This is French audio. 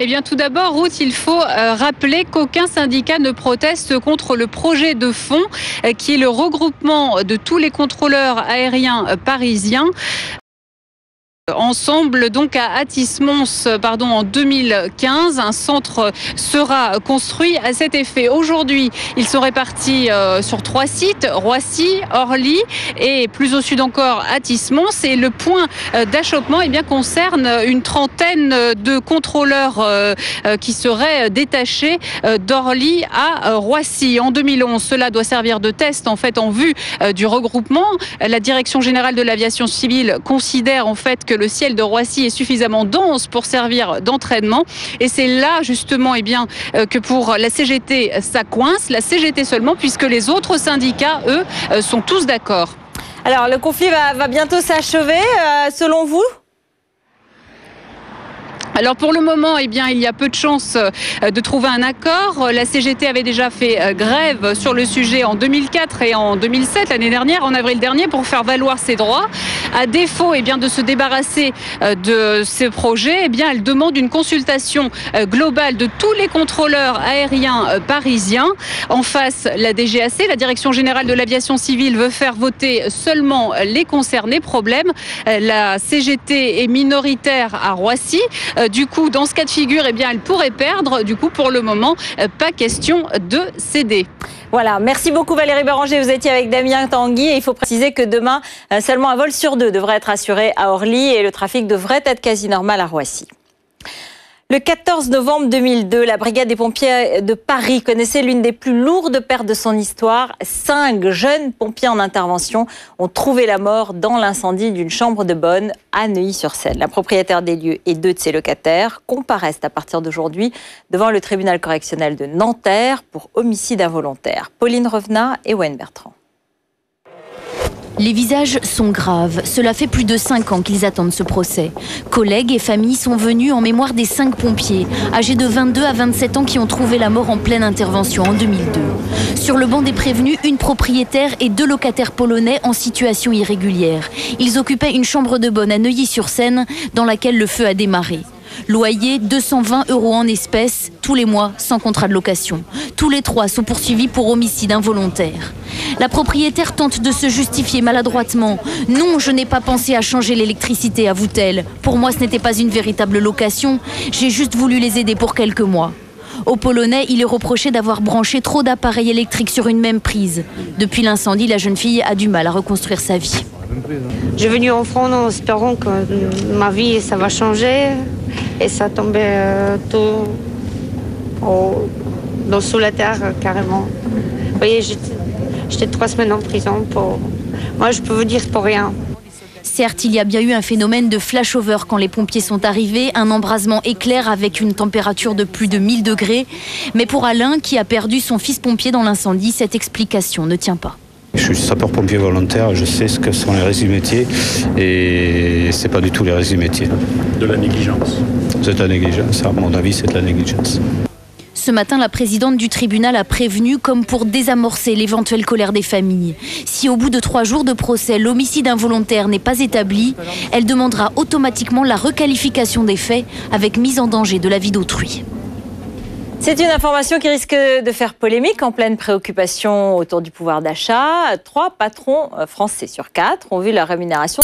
Eh bien, tout d'abord, Ruth, il faut rappeler qu'aucun syndicat ne proteste contre le projet de fonds qui est le regroupement de tous les contrôleurs aériens parisiens. Ensemble donc à Athis-Mons en 2015. Un centre sera construit à cet effet. Aujourd'hui, ils sont répartis sur 3 sites, Roissy, Orly et plus au sud encore Athis-Mons. Et le point d'achoppement concerne une trentaine de contrôleurs qui seraient détachés d'Orly à Roissy. En 2011, cela doit servir de test en vue du regroupement. La Direction générale de l'aviation civile considère que le ciel de Roissy est suffisamment dense pour servir d'entraînement. Et c'est là justement que pour la CGT, ça coince. La CGT seulement, puisque les autres syndicats, eux, sont tous d'accord. Alors, le conflit va bientôt s'achever, selon vous ? Alors pour le moment, il y a peu de chances de trouver un accord. La CGT avait déjà fait grève sur le sujet en 2004 et en 2007, l'année dernière, en avril dernier, pour faire valoir ses droits. À défaut de se débarrasser de ces projets, elle demande une consultation globale de tous les contrôleurs aériens parisiens. En face, la DGAC, la Direction générale de l'aviation civile, veut faire voter seulement les concernés. Problème, la CGT est minoritaire à Roissy. Du coup, dans ce cas de figure, elle pourrait perdre. Du coup, pour le moment, pas question de céder. Voilà, merci beaucoup Valérie Béranger. Vous étiez avec Damien Tanguy et il faut préciser que demain, seulement un vol sur 2 devrait être assuré à Orly et le trafic devrait être quasi normal à Roissy. Le 14 novembre 2002, la brigade des pompiers de Paris connaissait l'une des plus lourdes pertes de son histoire. 5 jeunes pompiers en intervention ont trouvé la mort dans l'incendie d'une chambre de bonne à Neuilly-sur-Seine. La propriétaire des lieux et 2 de ses locataires comparaissent à partir d'aujourd'hui devant le tribunal correctionnel de Nanterre pour homicide involontaire. Pauline Revenat et Wayne Bertrand. Les visages sont graves. Cela fait plus de 5 ans qu'ils attendent ce procès. Collègues et familles sont venus en mémoire des 5 pompiers, âgés de 22 à 27 ans qui ont trouvé la mort en pleine intervention en 2002. Sur le banc des prévenus, une propriétaire et 2 locataires polonais en situation irrégulière. Ils occupaient une chambre de bonne à Neuilly-sur-Seine dans laquelle le feu a démarré. Loyer 220 € en espèces, tous les mois sans contrat de location. Tous les 3 sont poursuivis pour homicide involontaire. La propriétaire tente de se justifier maladroitement. « Non, je n'ai pas pensé à changer l'électricité », avoue-t-elle. « Pour moi, ce n'était pas une véritable location. J'ai juste voulu les aider pour quelques mois. » Aux Polonais, il est reproché d'avoir branché trop d'appareils électriques sur une même prise. Depuis l'incendie, la jeune fille a du mal à reconstruire sa vie. Je suis venue en France en espérant que ma vie, ça va changer. Et ça tombait tout sous la terre, carrément. Vous voyez, j'étais 3 semaines en prison. Moi, je peux vous dire pour rien. Certes, il y a bien eu un phénomène de flash-over quand les pompiers sont arrivés, un embrasement éclair avec une température de plus de 1000 degrés. Mais pour Alain, qui a perdu son fils pompier dans l'incendie, cette explication ne tient pas. Je suis sapeur-pompier volontaire, je sais ce que sont les risques du métier et c'est pas du tout les risques du métier. De la négligence. C'est de la négligence, à mon avis c'est de la négligence. Ce matin, la présidente du tribunal a prévenu comme pour désamorcer l'éventuelle colère des familles. Si au bout de 3 jours de procès, l'homicide involontaire n'est pas établi, elle demandera automatiquement la requalification des faits avec mise en danger de la vie d'autrui. C'est une information qui risque de faire polémique en pleine préoccupation autour du pouvoir d'achat. 3 patrons français sur 4 ont vu leur rémunération